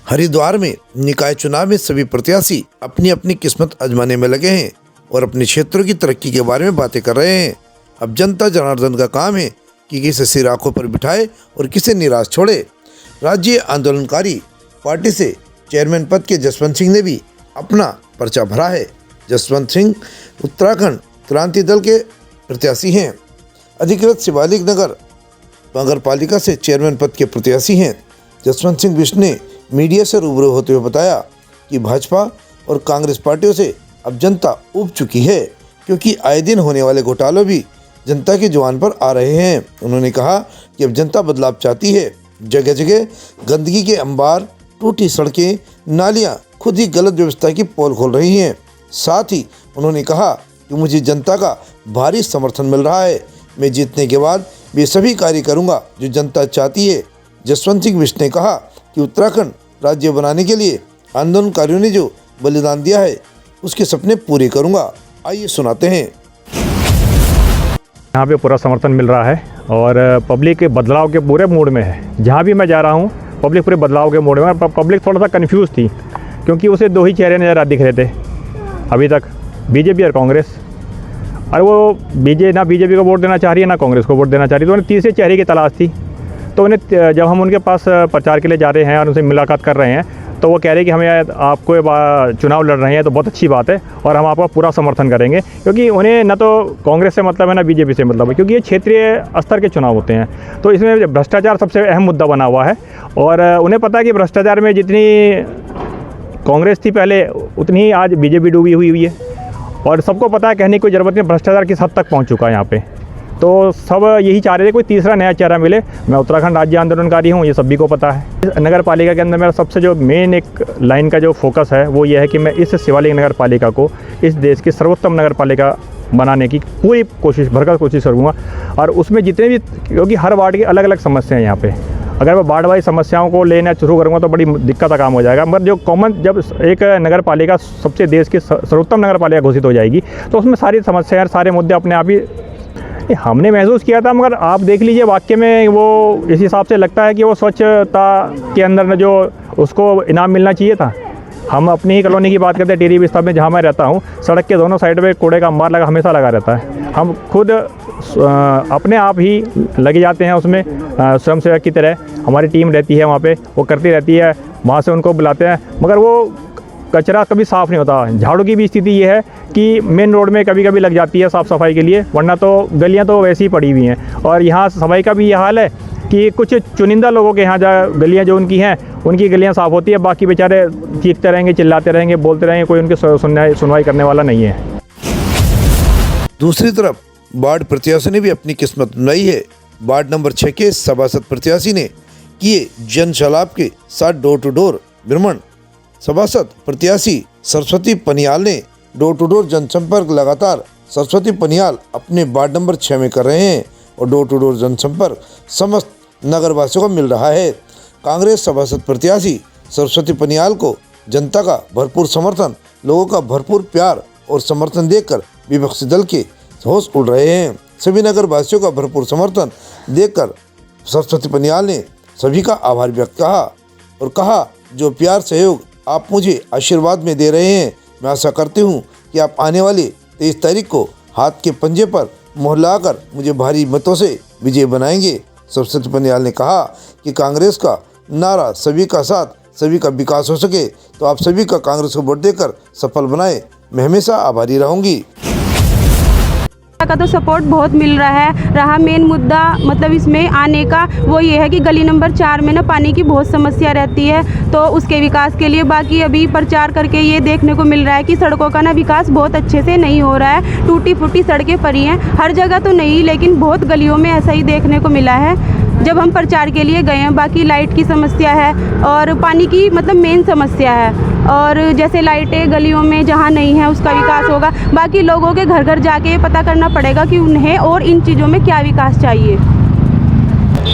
हरिद्वार में निकाय चुनाव में सभी प्रत्याशी अपनी अपनी किस्मत आजमाने में लगे हैं और अपने क्षेत्रों की तरक्की के बारे में बातें कर रहे हैं। अब जनता जनार्दन का काम है कि किसे सिर आंखों पर बिठाए और किसे निराश छोड़े। राज्य आंदोलनकारी पार्टी से चेयरमैन पद के जसवंत सिंह ने भी अपना पर्चा भरा है। जसवंत सिंह उत्तराखंड क्रांति दल के प्रत्याशी हैं। अधिकृत शिवालिक नगर पालिका से चेयरमैन पद के प्रत्याशी हैं। जसवंत सिंह बिष्ट ने मीडिया से रूबरू होते हुए बताया कि भाजपा और कांग्रेस पार्टियों से अब जनता ऊब चुकी है, क्योंकि आए दिन होने वाले घोटालों भी जनता के जुबान पर आ रहे हैं। उन्होंने कहा कि अब जनता बदलाव चाहती है। जगह जगह गंदगी के अंबार, टूटी सड़कें, नालियां खुद ही गलत व्यवस्था की पोल खोल रही हैं। साथ ही उन्होंने कहा कि मुझे जनता का भारी समर्थन मिल रहा है। मैं जीतने के बाद वे सभी कार्य करूंगा जो जनता चाहती है। जसवंत सिंह बिष्ट ने कहा कि उत्तराखंड राज्य बनाने के लिए आंदोलनकारियों ने जो बलिदान दिया है उसके सपने पूरे करूंगा। आइए सुनाते हैं। यहाँ पे पूरा समर्थन मिल रहा है और पब्लिक बदलाव के पूरे मूड में है। जहाँ भी मैं जा रहा हूँ पब्लिक पूरे बदलाव के मूड में। पब्लिक थोड़ा सा कंफ्यूज थी क्योंकि उसे दो ही चेहरे नज़र दिख रहे थे अभी तक, बीजेपी और कांग्रेस। और वो ना बीजेपी को वोट देना चाह रही है, ना कांग्रेस को वोट देना चाह रही है। तो उन्हें तीसरे चेहरे की तलाश थी। तो उन्हें जब हम उनके पास प्रचार के लिए जा रहे हैं और उनसे मुलाकात कर रहे हैं तो वो कह रहे हैं कि हमें आपको चुनाव लड़ रहे हैं तो बहुत अच्छी बात है और हम आपका पूरा समर्थन करेंगे, क्योंकि उन्हें ना तो कांग्रेस से मतलब है ना बीजेपी से मतलब है, क्योंकि ये क्षेत्रीय स्तर के चुनाव होते हैं। तो इसमें भ्रष्टाचार सबसे अहम मुद्दा बना हुआ है और उन्हें पता है कि भ्रष्टाचार में जितनी कांग्रेस थी पहले उतनी ही आज बीजेपी डूबी हुई है। और सबको पता है, कहने की कोई ज़रूरत नहीं, भ्रष्टाचार किस हद तक पहुँच चुका है यहाँ पे। तो सब यही चाह रहे थे कोई तीसरा नया चेहरा मिले। मैं उत्तराखंड राज्य आंदोलनकारी हूँ, ये सभी को पता है। नगर पालिका के अंदर मेरा सबसे जो मेन एक लाइन का जो फोकस है वो ये है कि मैं इस शिवालिक नगर पालिका को इस देश की सर्वोत्तम नगर पालिका बनाने की पूरी कोशिश, भरकर कोशिश करूँगा। और उसमें जितने भी, क्योंकि हर वार्ड की अलग अलग समस्याएं हैं यहाँ पे, अगर मैं वार्ड वाइज समस्याओं को लेना शुरू करूँगा तो बड़ी दिक्कत का काम हो जाएगा। मगर जो कॉमन, जब एक नगर पालिका सबसे देश की सर्वोत्तम नगर पालिका घोषित हो जाएगी तो उसमें सारी समस्याएं, सारे मुद्दे अपने आप ही हमने महसूस किया था। मगर आप देख लीजिए वाकई में वो इस हिसाब से लगता है कि वो स्वच्छता के अंदर जो उसको इनाम मिलना चाहिए था। हम अपनी ही कॉलोनी की बात करते हैं, टेरी विस्तार में जहाँ मैं रहता हूँ, सड़क के दोनों साइड में कूड़े का अंबार हमेशा लगा रहता है। हम खुद अपने आप ही लगे जाते हैं उसमें, स्वयंसेवक की तरह हमारी टीम रहती है वहाँ पे, वो करती रहती है। वहाँ से उनको बुलाते हैं, मगर वो कचरा कभी साफ़ नहीं होता। झाड़ू की भी स्थिति ये है कि मेन रोड में कभी कभी लग जाती है साफ़ सफाई के लिए, वरना तो गलियाँ तो वैसे ही पड़ी हुई हैं। और यहाँ सफाई का भी ये हाल है कि कुछ चुनिंदा लोगों के यहाँ गलियाँ जो उनकी हैं, उनकी गलियाँ साफ़ होती है, बाकी बेचारे चीखते रहेंगे, चिल्लाते रहेंगे, बोलते रहेंगे, कोई उनकी सुनवाई करने वाला नहीं है। दूसरी तरफ वार्ड प्रत्याशी ने भी अपनी किस्मत बनाई है। वार्ड नंबर 6 के सभासद प्रत्याशी ने किए जन सलाब के साथ डोर टू डोर भ्रमण। सभासद प्रत्याशी सरस्वती पनियाल ने डोर टू डोर जनसंपर्क लगातार सरस्वती पनियाल अपने वार्ड नंबर 6 में कर रहे हैं और डोर टू डोर जनसंपर्क समस्त नगरवासियों को मिल रहा है। कांग्रेस सभासद प्रत्याशी सरस्वती पनियाल को जनता का भरपूर समर्थन, लोगों का भरपूर प्यार और समर्थन देखकर विपक्षी दल के होश उड़ रहे हैं। सभी नगरवासियों का भरपूर समर्थन देखकर सरस्वती पनियाल ने सभी का आभार व्यक्त कहा और कहा, जो प्यार सहयोग आप मुझे आशीर्वाद में दे रहे हैं, मैं आशा करती हूँ कि आप आने वाले 23 तारीख को हाथ के पंजे पर मोहर लगाकर मुझे भारी मतों से विजय बनाएंगे। सरस्वती पनियाल ने कहा कि कांग्रेस का नारा सभी का साथ, सभी का विकास हो सके, तो आप सभी का कांग्रेस को वोट देकर सफल बनाए। मैं हमेशा आभारी रहूँगी। का तो सपोर्ट बहुत मिल रहा मेन मुद्दा मतलब इसमें आने का वो ये है कि गली नंबर 4 में ना पानी की बहुत समस्या रहती है, तो उसके विकास के लिए बाकी अभी प्रचार करके ये देखने को मिल रहा है कि सड़कों का ना विकास बहुत अच्छे से नहीं हो रहा है। टूटी फूटी सड़कें पड़ी हैं, हर जगह तो नहीं लेकिन बहुत गलियों में ऐसा ही देखने को मिला है जब हम प्रचार के लिए गए हैं। बाकी लाइट की समस्या है और पानी की मतलब मेन समस्या है, और जैसे लाइटें गलियों में जहाँ नहीं है उसका विकास होगा। बाकी लोगों के घर घर जाके ये पता करना पड़ेगा कि उन्हें और इन चीज़ों में क्या विकास चाहिए।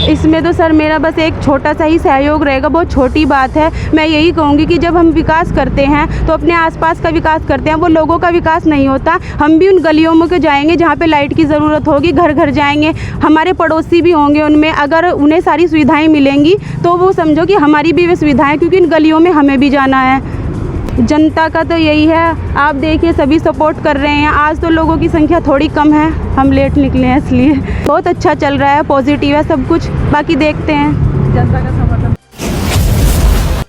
इसमें तो सर मेरा बस एक छोटा सा ही सहयोग रहेगा, बहुत छोटी बात है। मैं यही कहूँगी कि जब हम विकास करते हैं तो अपने आसपास का विकास करते हैं, वो लोगों का विकास नहीं होता। हम भी उन गलियों में जाएंगे जहाँ पे लाइट की ज़रूरत होगी, घर घर जाएंगे, हमारे पड़ोसी भी होंगे, उनमें अगर उन्हें सारी सुविधाएँ मिलेंगी तो वो समझो कि हमारी भी वे सुविधाएँ, क्योंकि इन गलियों में हमें भी जाना है। जनता का तो यही है, आप देखिए सभी सपोर्ट कर रहे हैं। आज तो लोगों की संख्या थोड़ी कम है, हम लेट निकले हैं इसलिए। बहुत अच्छा चल रहा है, पॉजिटिव है सब कुछ, बाकी देखते हैं जनता का समर्थन।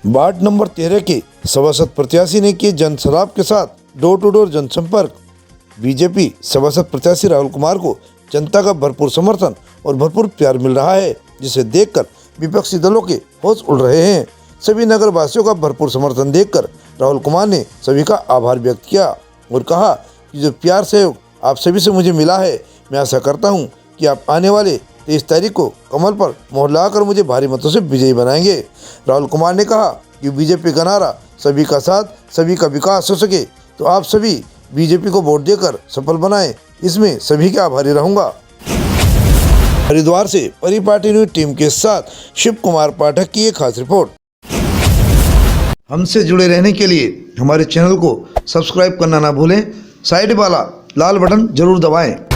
वार्ड नंबर 13 के सभासद प्रत्याशी ने किए जनसलाब के साथ डोर टू डोर जनसंपर्क। बीजेपी सभासद प्रत्याशी राहुल कुमार को जनता का भरपूर समर्थन और भरपूर प्यार मिल रहा है, जिसे देखकर विपक्षी दलों के होश उड़ रहे हैं। सभी नगर वासियों का भरपूर समर्थन देखकर राहुल कुमार ने सभी का आभार व्यक्त किया और कहा कि जो प्यार सहयोग आप सभी से मुझे मिला है, मैं आशा करता हूं कि आप आने वाले 23 तारीख को कमल पर मोहर लगाकर मुझे भारी मतों से विजयी बनाएंगे। राहुल कुमार ने कहा कि बीजेपी का नारा सभी का साथ, सभी का विकास हो सके, तो आप सभी बीजेपी को वोट देकर सफल बनाएं, इसमें सभी के आभारी रहूँगा। हरिद्वार से परिपाटी न्यूज टीम के साथ शिव कुमार पाठक की एक खास रिपोर्ट। हमसे जुड़े रहने के लिए हमारे चैनल को सब्सक्राइब करना ना भूलें, साइड वाला लाल बटन जरूर दबाएं।